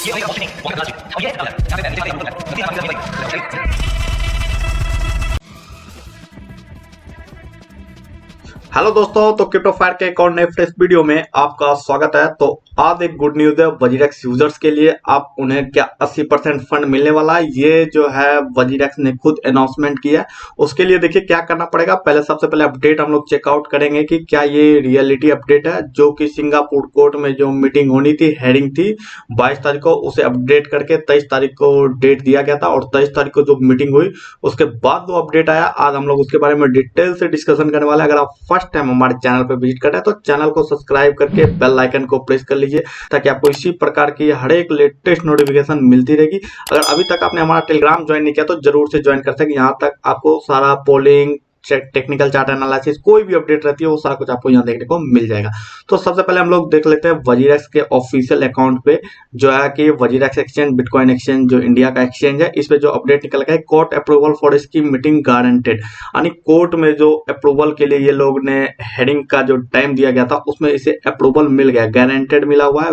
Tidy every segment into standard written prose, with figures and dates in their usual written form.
Hello दोस्तों, तो crypto fire के एक और नए फ्रेश वीडियो में आपका स्वागत है। तो आज एक गुड न्यूज है वजीरेक्स यूजर्स के लिए। आप उन्हें क्या 80% फंड मिलने वाला है, ये जो है वजीरेक्स ने खुद अनाउंसमेंट किया है। उसके लिए देखिए क्या करना पड़ेगा। सबसे पहले अपडेट हम लोग चेकआउट करेंगे कि क्या ये रियलिटी अपडेट है, जो कि सिंगापुर कोर्ट में जो मीटिंग होनी थी, हेडिंग थी 22 तारीख को, उसे अपडेट करके 23 तारीख को डेट दिया गया था। और 23 तारीख को जो मीटिंग हुई उसके बाद जो अपडेट आया, आज हम लोग उसके बारे में डिटेल से डिस्कशन करने वाले हैं। अगर आप फर्स्ट टाइम हमारे चैनल पर विजिट कर रहे हैं तो चैनल को सब्सक्राइब करके बेल आइकन को प्रेस कर लीजिए, ताकि आपको इसी प्रकार की हर एक लेटेस्ट नोटिफिकेशन मिलती रहेगी। अगर अभी तक आपने हमारा टेलीग्राम ज्वाइन नहीं किया तो जरूर से ज्वाइन कर सके। यहाँ तक आपको सारा पोलिंग, टेक्निकल चार्ट एनालिसिस, कोई भी अपडेट रहती है वो सारा कुछ आपको यहाँ देखने को मिल जाएगा। तो सबसे पहले हम लोग देख लेते हैं वजीरेक्स के ऑफिशियल अकाउंट पे, जो है कि वजीरेक्स एक्सचेंज, बिटकॉइन एक्सचेंज जो इंडिया का एक्सचेंज है, इस पे जो अपडेट निकल गया है, कोर्ट अप्रूवल फॉर इसकी मीटिंग गारंटेड। यानी कोर्ट में जो अप्रूवल के लिए ये लोग ने हेडिंग का जो टाइम दिया गया था उसमें इसे अप्रूवल मिल गया, गारंटेड मिला हुआ है।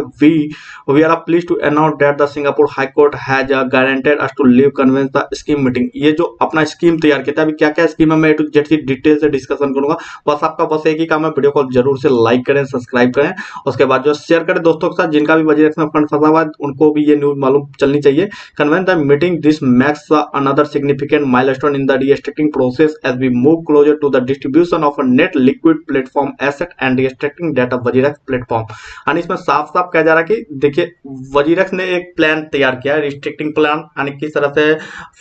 We are pleased to announce that the Singapore High Court has guaranteed us to leave convenes the scheme meeting. ये जो अपना स्कीम तैयार किया था, अभी क्या क्या स्कीम है मैं डिटेल से डिस्कशन करूंगा। बस एक ही काम है, वीडियो को जरूर से लाइक करें, सब्सक्राइब करें, उसके बाद जो शेयर करें दोस्तों के साथ, जिनका भी वजीरेक्स में फंड फंसा हुआ है उनको भी ये न्यूज मालूम चलनी चाहिए। Convenes the meeting, this makes another significant milestone in the restructuring process as we move closer to the distribution of a net liquid platform asset and restructuring data WazirX platform. यानी इसमें साफ साफ कहा जा रहा है कि देखिए वजीरेक्स ने एक प्लान तैयार किया है, रिस्ट्रिक्टिंग प्लान, यानी किस तरह से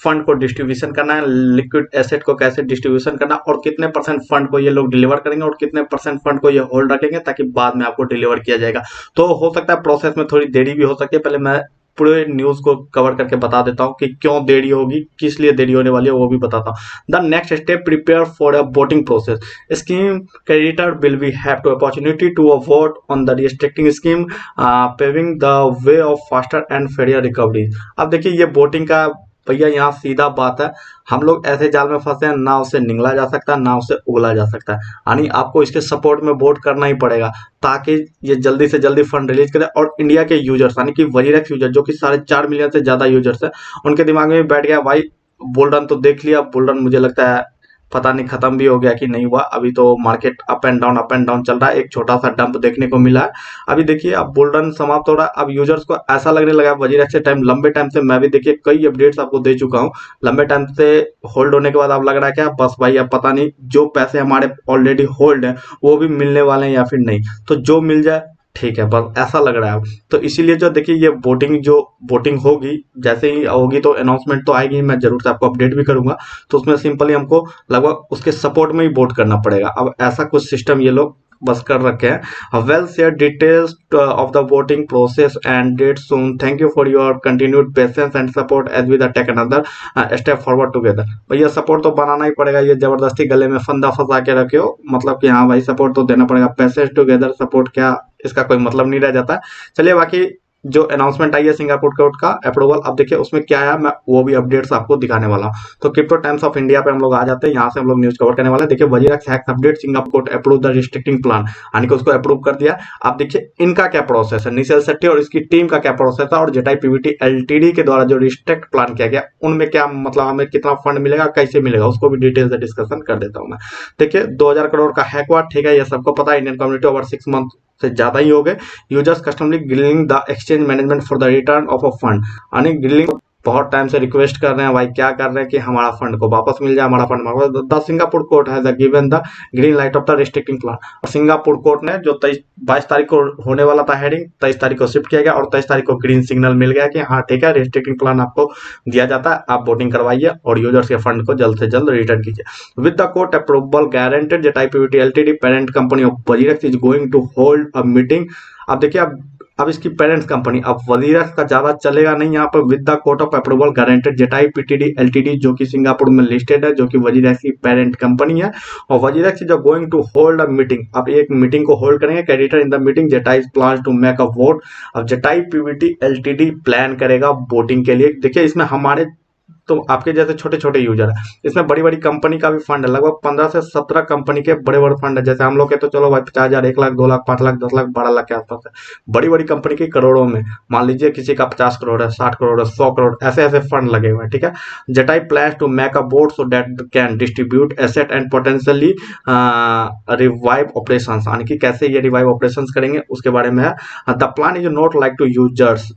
फंड को डिस्ट्रीब्यूशन करना है, लिक्विड एसेट को कैसे डिस्ट्रीब्यूशन करना, और कितने परसेंट फंड को ये लोग डिलीवर करेंगे और कितने परसेंट फंड को ये होल्ड रखेंगे, ताकि बाद में आपको डिलीवर किया जाएगा। तो हो सकता है प्रोसेस में थोड़ी देरी भी हो सकती है। पहले मैं पूरे न्यूज को कवर करके बता देता हूं कि क्यों देरी होगी, किस लिए देरी होने वाली है, वो भी बताता हूं। The next step, prepare for a voting process. Scheme creditor will be have to opportunity to vote on the restricting scheme, paving the way of faster and fair recovery. अब देखिए ये वोटिंग का भैया यहाँ सीधा बात है, हम लोग ऐसे जाल में फंसे हैं, ना उसे निगला जा सकता ना उसे उगला जा सकता है। यानी आपको इसके सपोर्ट में वोट करना ही पड़ेगा, ताकि ये जल्दी से जल्दी फंड रिलीज करे। और इंडिया के यूजर्स, यानी कि वजीरेक्स यूजर जो कि 4.5 मिलियन से ज्यादा यूजर्स है, उनके दिमाग में बैठ गया भाई बुल रन तो देख लिया, बुल रन मुझे लगता है पता नहीं खत्म भी हो गया कि नहीं हुआ। अभी तो मार्केट अप एंड डाउन चल रहा है, एक छोटा सा डंप देखने को मिला है। अभी देखिए अब बुल रन समाप्त हो रहा है। अब यूजर्स को ऐसा लगने लगा वजीरेक्स से टाइम, लंबे टाइम से मैं भी देखिए कई अपडेट्स आपको दे चुका हूँ, लंबे टाइम से होल्ड होने के बाद अब लग रहा है क्या बस भाई अब पता नहीं जो पैसे हमारे ऑलरेडी होल्ड है वो भी मिलने वाले हैं या फिर नहीं, तो जो मिल जाए ठीक है, बस ऐसा लग रहा है। तो इसीलिए जो देखिए ये वोटिंग होगी, जैसे ही होगी तो अनाउंसमेंट तो आएगी, मैं जरूर से आपको अपडेट भी करूंगा। तो उसमें सिंपली हमको लगभग उसके सपोर्ट में ही वोट करना पड़ेगा। अब ऐसा कुछ सिस्टम ये लोग बस कर रखे हैं। We'll share details of the voting process and date soon. Thank you for your continued patience and support as we take another step forward together. भैया सपोर्ट तो बनाना ही पड़ेगा, ये जबरदस्ती गले में फंदा फंसा के रखे हो, मतलब कि हाँ भाई सपोर्ट तो देना पड़ेगा। पेशेंस टुगेदर सपोर्ट क्या, इसका कोई मतलब नहीं रह जाता। चलिए बाकी जो अनाउंसमेंट आई है सिंगापुर कोर्ट का अप्रूवल, अब देखिए उसमें क्या है, मैं वो भी अपडेट्स आपको दिखाने वाला हूं। तो क्रिप्टो टाइम्स ऑफ इंडिया पे हम लोग आ जाते हैं, यहाँ से हम लोग न्यूज कवर करने वाले हैं। देखिए WazirX hacks update, Singapore court approve the restricting plan, यानी कि उसको अप्रूव कर दिया। अब देखिए इनका क्या प्रोसेस है, निशल सेट्टी और इसकी टीम का क्या प्रोसेस है, और जेटाई पीवीटी एलटीडी के द्वारा जो रिस्ट्रिक्ट प्लान किया गया उनमें क्या मतलब हमें कितना फंड मिलेगा, कैसे मिलेगा, उसको भी डिटेल से डिस्कशन कर देता हूँ मैं। देखिए 2000 करोड़ का हैक हुआ, ठीक है, ये सबको पता है। इंडियन कम्युनिटी ओवर 6 मंथ से ज्यादा ही हो गए। Users constantly grilling the exchange management for the return of a fund, यानी ग्रिलिंग बहुत टाइम से रिक्वेस्ट कर रहे हैं भाई, क्या कर रहे हैं कि हमारा फंड को वापस मिल जाए, हमारा फंड वापस। The Singapore court has given the green light of the restricting plan. और सिंगापुर कोर्ट ने जो 22 तारीख को होने वाला था हेडिंग, 23 तारीख को शिफ्ट किया गया और 23 तारीख को ग्रीन सिग्नल मिल गया कि हाँ ठीक है, रिस्ट्रिक्टिंग प्लान आपको दिया जाता है, आप वोटिंग करवाइए और यूजर्स के फंड को जल्द से जल्द रिटर्न कीजिए। With the court approval guaranteed, Zettai PVT LTD parent company of WazirX is going to hold a meeting. अब देखिए अब इसकी पेरेंट्स कंपनी, अब वजीरेक्स का ज्यादा चलेगा नहीं यहाँ पर। With the court of approval guaranteed, Zettai PTD LTD जो कि सिंगापुर में लिस्टेड है, जो कि वजीरेक्स की पेरेंट कंपनी है, और WazirX is going to hold a meeting. अब एक मीटिंग को होल्ड करेंगे, creditor in the meeting Zettai plan to make a vote. अब जेटाई पीवीटी एलटीडी प्लान करेगा वोटिंग के लिए। देखिए इसमें हमारे तो आपके जैसे छोटे छोटे यूजर है। इसमें बड़ी बड़ी कंपनी का भी फंड है, लगभग 15 से 17 कंपनी के बड़े बड़े फंड है। जैसे हम लोग के तो चलो भाई 50,000, 1 लाख, 2 लाख, 5 लाख, 10 लाख, 12 लाख के आसपास है। बड़ी बड़ी कंपनी की करोड़ों में, मान लीजिए किसी का 50 करोड़ है, 60 करोड़ है, 100 करोड़, ऐसे ऐसे फंड लगे हुए हैं। ठीक है, Zettai plan to make a board so that can distribute asset and potentially revive operations, यानी कि कैसे ये रिवाइव ऑपरेशंस करेंगे उसके बारे में है। The plan is not like to users,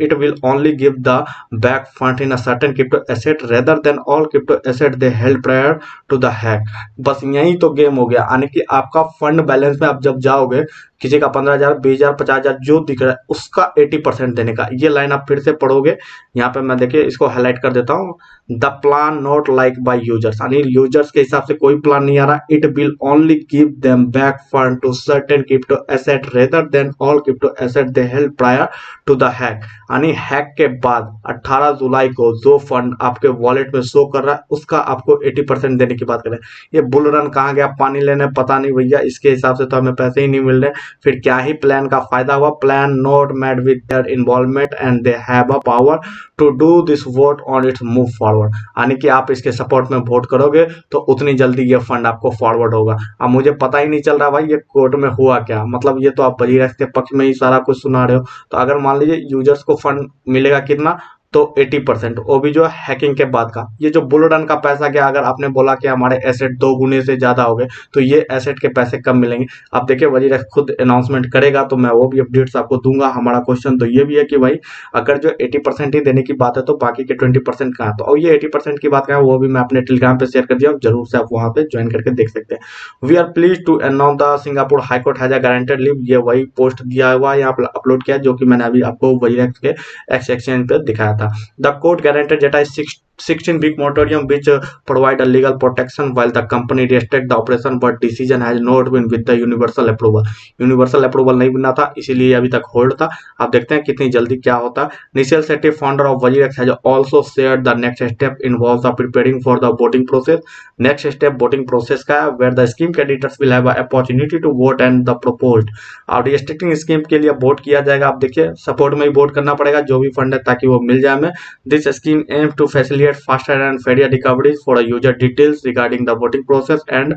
it will only give the back fund in a certain crypto asset rather than all crypto asset they held prior to the hack। बस यही तो game हो गया, यानी कि आपका fund balance में आप जब जाओगे, किसी का 15,000, 20,000, 50,000 जो दिख रहा है उसका 80% देने का। ये लाइन आप फिर से पढ़ोगे, यहाँ पे मैं देखिए इसको हाईलाइट कर देता हूँ। The plan not like by users, यानी यूजर्स के हिसाब से कोई प्लान नहीं आ रहा। It will only give them back fund to certain crypto asset rather than all crypto asset they held prior to the hack. यानी हैक के बाद 18 जुलाई को जो फंड आपके वॉलेट में शो कर रहा है उसका आपको 80% देने की बात करें। ये बुल रन कहाँ गया पानी लेने, पता नहीं भैया, इसके हिसाब से तो हमें पैसे ही नहीं मिल रहे, फिर क्या ही प्लान का फायदा हुआ। Plan not made with their involvement and they have a power to do this vote on its move forward, यानी कि आप इसके सपोर्ट में वोट करोगे तो उतनी जल्दी ये फंड आपको फॉरवर्ड होगा। अब मुझे पता ही नहीं चल रहा भाई ये कोर्ट में हुआ क्या, मतलब ये तो आप वजीरेक्स के पक्ष में ही सारा कुछ सुना रहे हो। तो अगर मान लीजिए यूजर्स को फंड मिलेगा कितना, तो 80%, वो भी जो हैकिंग के बाद का। ये जो बुल रन का पैसा गया, अगर आपने बोला कि हमारे एसेट 2 गुने से ज्यादा हो गए तो ये एसेट के पैसे कब मिलेंगे। आप देखिए वजीरेक्स खुद अनाउंसमेंट करेगा तो मैं वो भी अपडेट्स आपको दूंगा। हमारा क्वेश्चन तो ये भी है कि भाई अगर जो 80% ही देने की बात है तो बाकी के 20% कहाँ, तो और ये 80% की बात कहाँ वो भी मैं अपने टेलीग्राम पे शेयर कर दिया, जरूर से आप वहां पे ज्वाइन करके देख सकते हैं। We are please to announce the Singapore High Court has a guaranteed leave, ये वही पोस्ट दिया हुआ यहाँ पर अपलोड किया जो कि मैंने अभी आपको वजीरेक्स के एक्सचेंज पे दिखाया था। The court guaranteed Jeta 16-week moratorium which provide a legal protection while the company restricted the operation, but decision has not been with the universal approval। universal approval नहीं मिलना था, इसीलिए अभी तक होल्ड था। आप देखते हैं कितनी जल्दी क्या होता है। Nishal Sethi, founder of WazirX, has also shared the next step involves the preparing for the voting process। next step voting process का है where the scheme creditors will have a opportunity to vote and the proposed। और restricting scheme के लिए vote किया जाएगा। आप देखिए support में ही वोट करना पड़ेगा जो भी फंड है ताकि वो मिल जाए हमें। This scheme aims to facilitate faster and fairer recoveries for the user details regarding the voting process and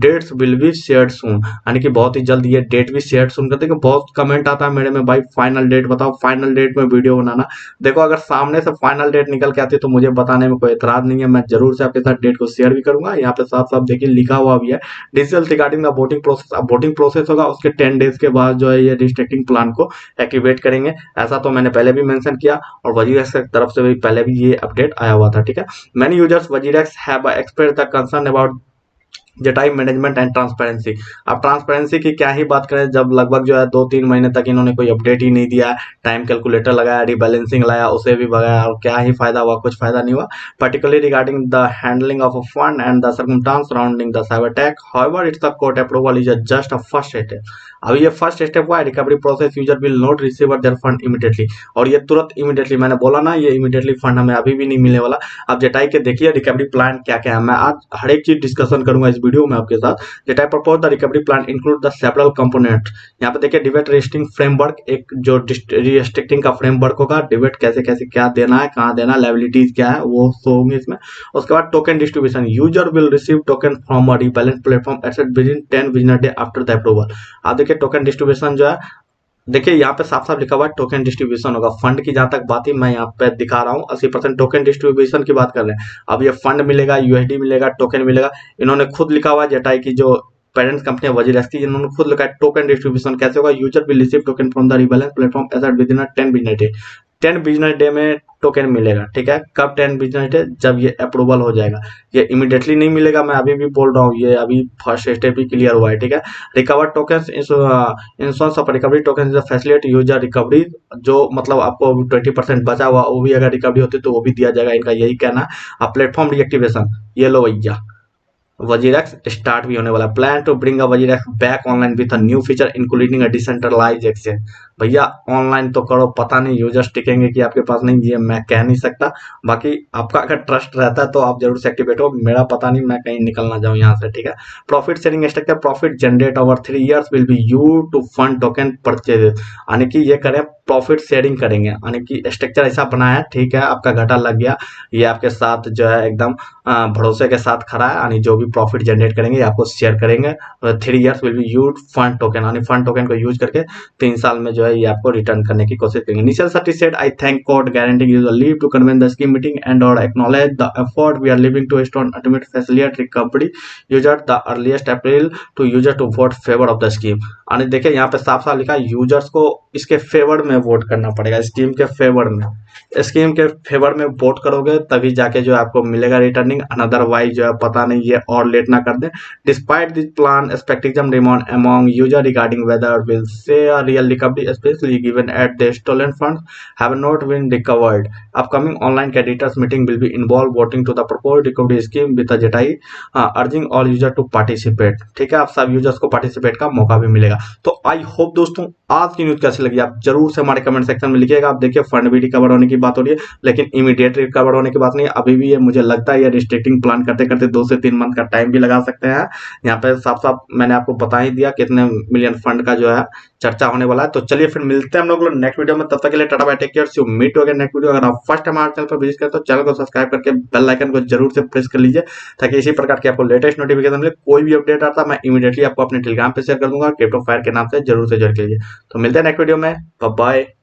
dates will be shared soon। यानी कि बहुत ही जल्द ये डेट भी शेयर सुन करते हैं। बहुत कमेंट आता है मेरे में, भाई फाइनल डेट बताओ, फाइनल डेट में वीडियो बनाना। देखो अगर सामने से फाइनल डेट निकल के आती है तो मुझे बताने में कोई एतराज नहीं है, मैं जरूर से आपके साथ डेट को शेयर भी करूंगा। यहाँ पे साफ साफ देखिए लिखा हुआ भी है detail regarding the voting process. अब वोटिंग प्रोसेस होगा उसके 10 डेज के बाद जो है ये रिस्ट्रिक्टिंग प्लान को एक्टिवेट करेंगे। ऐसा तो मैंने पहले भी मेंशन किया और वजीरेक्स की तरफ से भी पहले भी ये अपडेट आया हुआ था। ठीक है, many users WazirX have expressed the concern about Zettai management and transparency. अब ट्रांसपेरेंसी की क्या ही बात करें जब लगभग जो है 2-3 महीने तक इन्होंने कोई अपडेट ही नहीं दिया। टाइम कैलकुलेटर लगाया, रिबैलेंसिंग लाया, उसे भी भगाया और क्या ही फायदा हुआ, कुछ फायदा नहीं हुआ। Particularly regarding the handling of a fund and the circumstance surrounding the cyber attack, however it's the court approval is just a first step. अभी ये फर्स्ट स्टेप हुआ है, recovery process user will not receive there fund immediately. और ये तुरंत immediately, मैंने बोला ना ये इमीडिएटली फंड हमें अभी भी नहीं मिलने वाला। अब जटाई के देखिए रिकवरी प्लान क्या क्या है, मैं आज हर एक चीज डिस्कशन करूंगा इस वीडियो में आपके साथ। Data propose the recovery plan include the several component। यहाँ पे देखिए डिबेट रजिस्ट्रिंग फ्रेमवर्क, एक जो रिस्ट्रिक्टिंग का फ्रेमवर्क होगा, डिबेट कैसे कैसे क्या देना है, कहाँ देना, लायबिलिटीज क्या है वो शो होंगे इसमें। उसके बाद token distribution, user will receive token from a rebalance platform asset within 10 business day after the approval. आप देखिए टोकन डिस्ट्रीब्यूशन जो है, देखिए यहाँ पे साफ साफ लिखा हुआ है टोकन डिस्ट्रीब्यूशन होगा। फंड की जहां तक बात ही मैं यहाँ पे दिखा रहा हूँ 80% टोकन डिस्ट्रीब्यूशन की बात कर रहे हैं। अब ये फंड मिलेगा, यूएसडी मिलेगा, टोकन मिलेगा। इन्होंने खुद लिखा हुआ है जटाई की जो पेरेंट्स कंपनी वजीरेक्स की, इन्होंने खुद लिखा है टोकन डिस्ट्रीब्यूशन कैसे होगा। User will receive token from the rebalance platform asset within 10 business day. 10 business day में टोकन मिलेगा। ठीक है, कब 10 बिजनेस डे, जब ये अप्रूवल हो जाएगा। ये इमीडिएटली नहीं मिलेगा, मैं अभी भी बोल रहा हूँ, ये अभी फर्स्ट स्टेप ही क्लियर हुआ है। ठीक है, recover token insurance of recovery token is facility user recovery, जो मतलब आपको 20% बचा हुआ वो भी अगर रिकवरी होती तो वो भी दिया जाएगा, इनका यही कहना है। प्लेटफॉर्म रिएक्टिवेशन, ये लो भैया वजीरेक्स स्टार्ट भी होने वाला। Plan to bring a WazirX back online with a new feature including a decentralised exchange. भैया ऑनलाइन तो करो, पता नहीं यूजर्स टिकेंगे कि आपके पास नहीं, ये मैं कह नहीं सकता। बाकी आपका अगर ट्रस्ट रहता है तो आप जरूर से एक्टिवेट हो, मेरा पता नहीं, मैं कहीं निकल ना जाऊं यहाँ से, ठीक है। Profit sharing structure, profit generate over 3 years will be you to fund token purchase, यानी कि ये करें प्रॉफिट शेयरिंग करेंगे, यानी कि स्ट्रक्चर ऐसा बनाया है, ठीक है, आपका घाटा लग गया, ये आपके साथ जो है एकदम भरोसे के साथ खड़ा है, यानी जो भी प्रॉफिट जनरेट करेंगे ये आपको शेयर करेंगे। 3 years will B use fund token, यानी फंड टोकन को यूज करके 3 साल में जो है ये आपको रिटर्न करने की कोशिश करेंगे। Initial certificate I thank code granting user leave to convene the scheme meeting and और acknowledge the effort we are living to stone ultimate facilitate recovery user the earliest April to user to vote favour of the scheme. यानी देखिए यहाँ पे साफ साफ लिखा है users को इसके फेवर में वोट करना पड़ेगा, स्कीम के फेवर में, स्कीम के फेवर में वोट करोगे तभी जाके जो आपको मिलेगा रिटर्निंग, अनदरवाइज जो है पता नहीं ये और लेट ना कर दे। Despite this plan scepticism remains among user regarding whether will see a real recovery especially given at the stolen funds have not been recovered. Upcoming online creditors meeting will be involve voting to the proposed recovery scheme with a Zettai urging all user to participate. ठीक है, आप सब users को participate का मौका भी मिलेगा। तो आई होप दोस्तों आज की न्यूज कैसी लगी आप जरूर से हमारे कमेंट सेक्शन में लिखिएगा। आप देखिए फंड भी रिकवर होने की बात हो रही है, लेकिन इमीडिएट रिकवर होने की बात नहीं है, अभी भी ये मुझे लगता है ये रिस्ट्रिक्टिंग प्लान करते करते 2 से 3 मंथ का टाइम भी लगा सकते हैं। यहाँ पे साफ साफ मैंने आपको बता ही दिया कितने मिलियन फंड का जो है चर्चा होने वाला है। तो चलिए फिर मिलते हैं हम लोग नेक्स्ट वीडियो में, तब तक के लिए tata bye take care, see you meet again next video. अगर आप फर्स्ट टाइम हमारे चैनल पर विजिट करें तो चैनल को सब्सक्राइब करके बेल आइकन को जरूर से प्रेस कर लीजिए, ताकि इसी प्रकार की आपको लेटेस्ट नोटिफिकेशन मिले। कोई भी अपडेट आता है मैं इमीडिएटली आपको अपने टेलीग्राम पे शेयर कर दूंगा, क्रिप्टो फायर के नाम से जरूर से ज्वाइन कीजिए। तो मिलते हैं नेक्स्ट वीडियो में, बाय बाय।